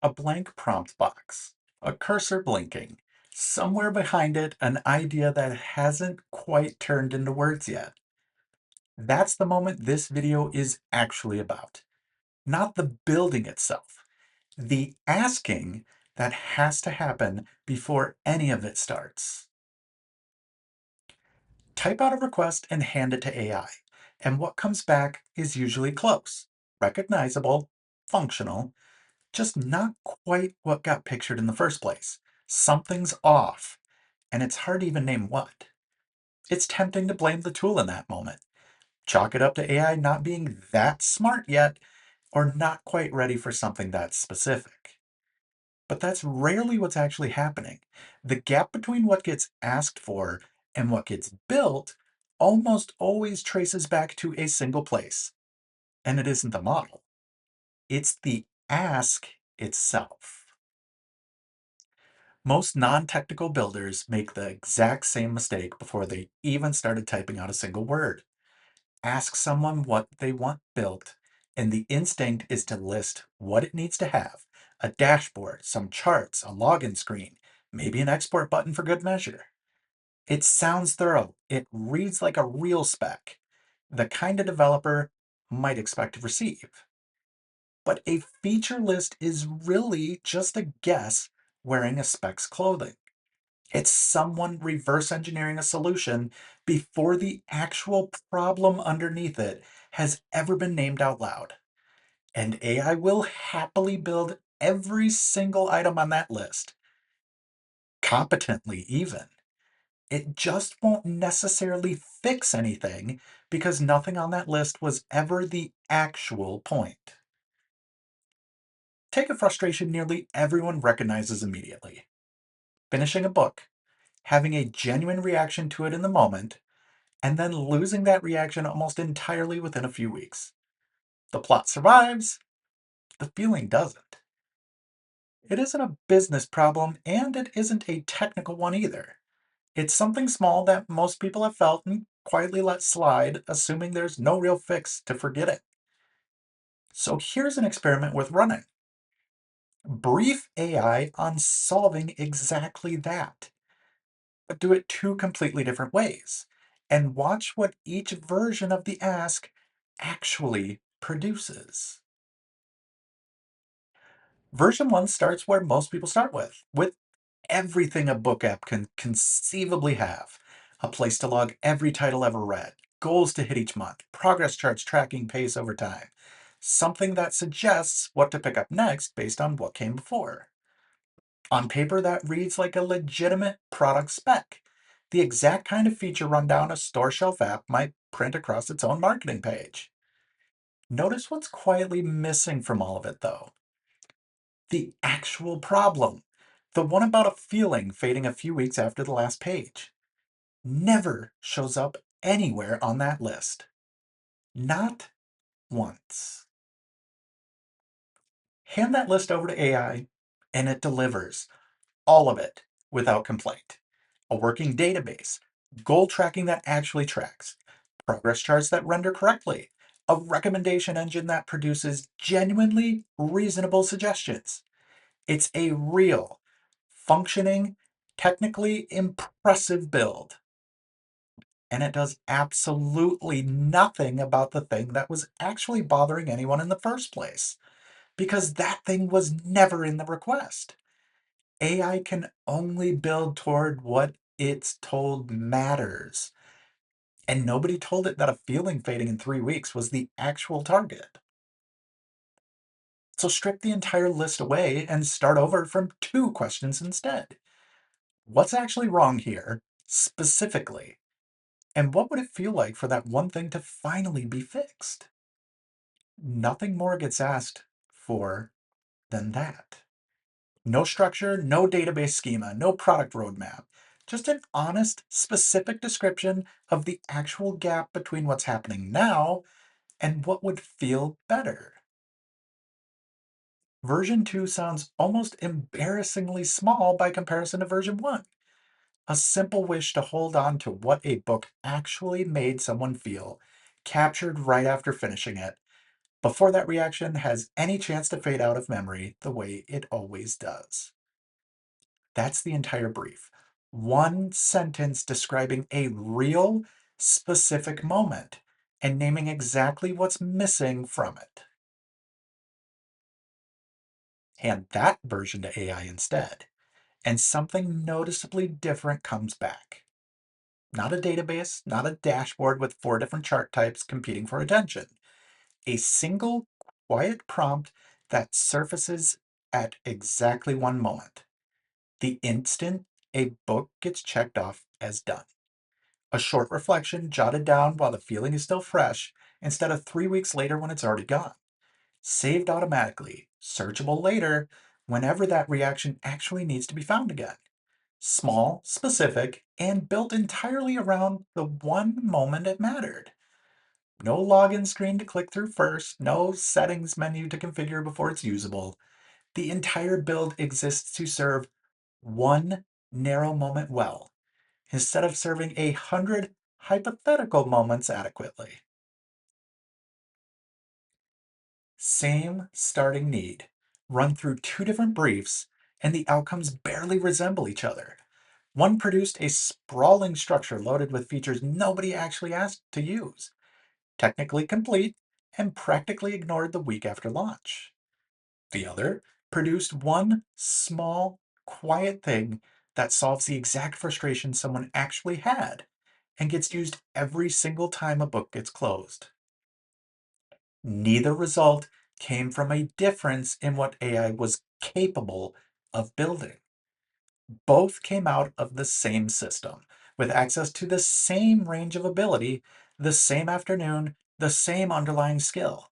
A blank prompt box, a cursor blinking, somewhere behind it an idea that hasn't quite turned into words yet. That's the moment this video is actually about. Not the building itself, the asking that has to happen before any of it starts. Type out a request and hand it to AI, and what comes back is usually close, recognizable, functional, just not quite what got pictured in the first place. Something's off, and it's hard to even name what. It's tempting to blame the tool in that moment. Chalk it up to AI not being that smart yet, or not quite ready for something that specific. But that's rarely what's actually happening. The gap between what gets asked for and what gets built almost always traces back to a single place. And it isn't the model, it's the ask itself. Most non-technical builders make the exact same mistake before they even started typing out a single word. Ask someone what they want built, and the instinct is to list what it needs to have: a dashboard, some charts, a login screen, maybe an export button for good measure. It sounds thorough. It reads like a real spec, the kind of developer might expect to receive. But a feature list is really just a guess wearing a spec's clothing. It's someone reverse engineering a solution before the actual problem underneath it has ever been named out loud. And AI will happily build every single item on that list, competently even. It just won't necessarily fix anything because nothing on that list was ever the actual point. Take a frustration nearly everyone recognizes immediately: finishing a book, having a genuine reaction to it in the moment, and then losing that reaction almost entirely within a few weeks. The plot survives, the feeling doesn't. It isn't a business problem, and it isn't a technical one either. It's something small that most people have felt and quietly let slide, assuming there's no real fix to forget it. So here's an experiment worth running. Brief AI on solving exactly that, but do it two completely different ways, and watch what each version of the ask actually produces. Version 1 starts where most people start with everything a book app can conceivably have: a place to log every title ever read, goals to hit each month, progress charts tracking pace over time, something that suggests what to pick up next based on what came before. On paper, that reads like a legitimate product spec, the exact kind of feature rundown a store shelf app might print across its own marketing page. Notice what's quietly missing from all of it, though: the actual problem. The one about a feeling fading a few weeks after the last page never shows up anywhere on that list. Not once. Hand that list over to AI, and it delivers all of it without complaint. A working database, goal tracking that actually tracks, progress charts that render correctly, a recommendation engine that produces genuinely reasonable suggestions. It's a real, functioning, technically impressive build. And it does absolutely nothing about the thing that was actually bothering anyone in the first place, because that thing was never in the request. AI can only build toward what it's told matters, and nobody told it that a feeling fading in 3 weeks was the actual target. So strip the entire list away and start over from two questions instead. What's actually wrong here, specifically? And what would it feel like for that one thing to finally be fixed? Nothing more gets asked for than that. No structure, no database schema, no product roadmap. Just an honest, specific description of the actual gap between what's happening now and what would feel better. Version 2 sounds almost embarrassingly small by comparison to version 1. A simple wish to hold on to what a book actually made someone feel, captured right after finishing it, before that reaction has any chance to fade out of memory the way it always does. That's the entire brief. One sentence describing a real, specific moment and naming exactly what's missing from it. Hand that version to AI instead, and something noticeably different comes back. Not a database, not a dashboard with 4 different chart types competing for attention. A single, quiet prompt that surfaces at exactly one moment. The instant a book gets checked off as done. A short reflection jotted down while the feeling is still fresh, instead of 3 weeks later when it's already gone. Saved automatically, searchable later whenever that reaction actually needs to be found again. Small, specific, and built entirely around the one moment it mattered. No login screen to click through first, no settings menu to configure before it's usable. The entire build exists to serve one narrow moment well, instead of serving 100 hypothetical moments adequately. Same starting need, run through 2 different briefs, and the outcomes barely resemble each other. One produced a sprawling structure loaded with features nobody actually asked to use, technically complete, and practically ignored the week after launch. The other produced one small, quiet thing that solves the exact frustration someone actually had and gets used every single time a book gets closed. Neither result came from a difference in what AI was capable of building. Both came out of the same system, with access to the same range of ability, the same afternoon, the same underlying skill.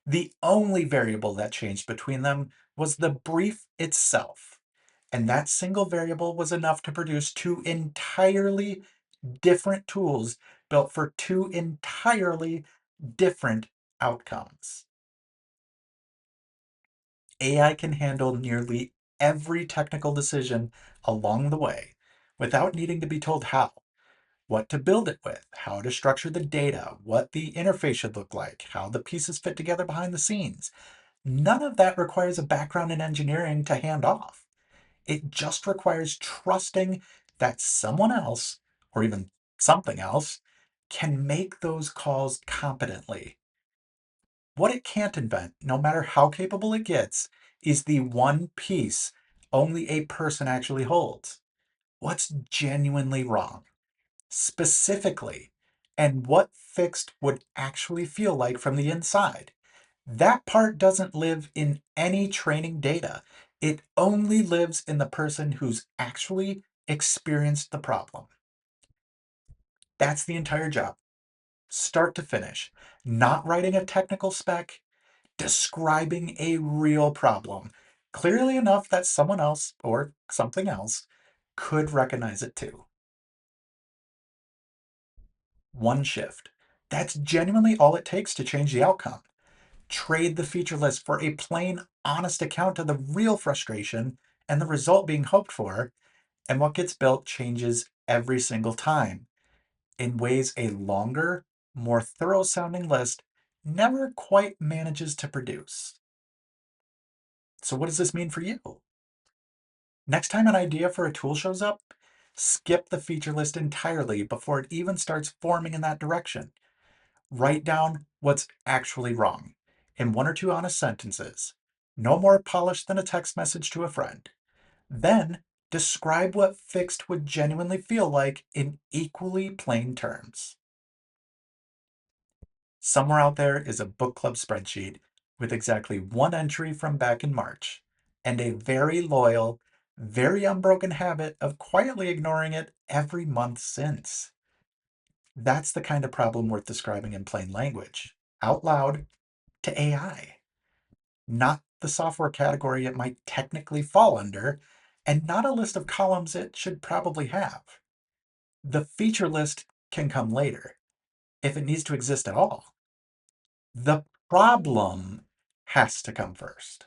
The only variable that changed between them was the brief itself. And that single variable was enough to produce 2 entirely different tools built for 2 entirely different outcomes. AI can handle nearly every technical decision along the way without needing to be told how. What to build it with, how to structure the data, what the interface should look like, how the pieces fit together behind the scenes. None of that requires a background in engineering to hand off. It just requires trusting that someone else, or even something else, can make those calls competently. What it can't invent, no matter how capable it gets, is the one piece only a person actually holds. What's genuinely wrong, specifically, and what fixed would actually feel like from the inside. That part doesn't live in any training data. It only lives in the person who's actually experienced the problem. That's the entire job, start to finish. Not writing a technical spec, describing a real problem, clearly enough that someone else or something else could recognize it too. One shift. That's genuinely all it takes to change the outcome. Trade the feature list for a plain, honest account of the real frustration and the result being hoped for, and what gets built changes every single time in ways a longer, more thorough sounding list never quite manages to produce. So, what does this mean for you? Next time an idea for a tool shows up, skip the feature list entirely before it even starts forming in that direction. Write down what's actually wrong in 1 or 2 honest sentences, no more polished than a text message to a friend. Then describe what fixed would genuinely feel like in equally plain terms. Somewhere out there is a book club spreadsheet with exactly one entry from back in March, and a very loyal, very unbroken habit of quietly ignoring it every month since. That's the kind of problem worth describing in plain language, out loud, to AI, not the software category it might technically fall under, and not a list of columns it should probably have. The feature list can come later, if it needs to exist at all. The problem has to come first.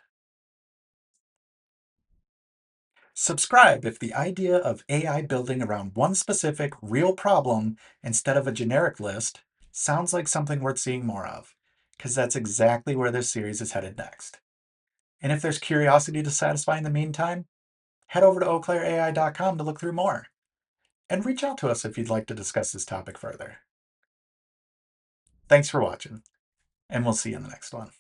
Subscribe if the idea of AI building around one specific real problem instead of a generic list sounds like something worth seeing more of. because that's exactly where this series is headed next. And if there's curiosity to satisfy in the meantime, head over to eauclaireai.com to look through more. And reach out to us if you'd like to discuss this topic further. Thanks for watching, and we'll see you in the next one.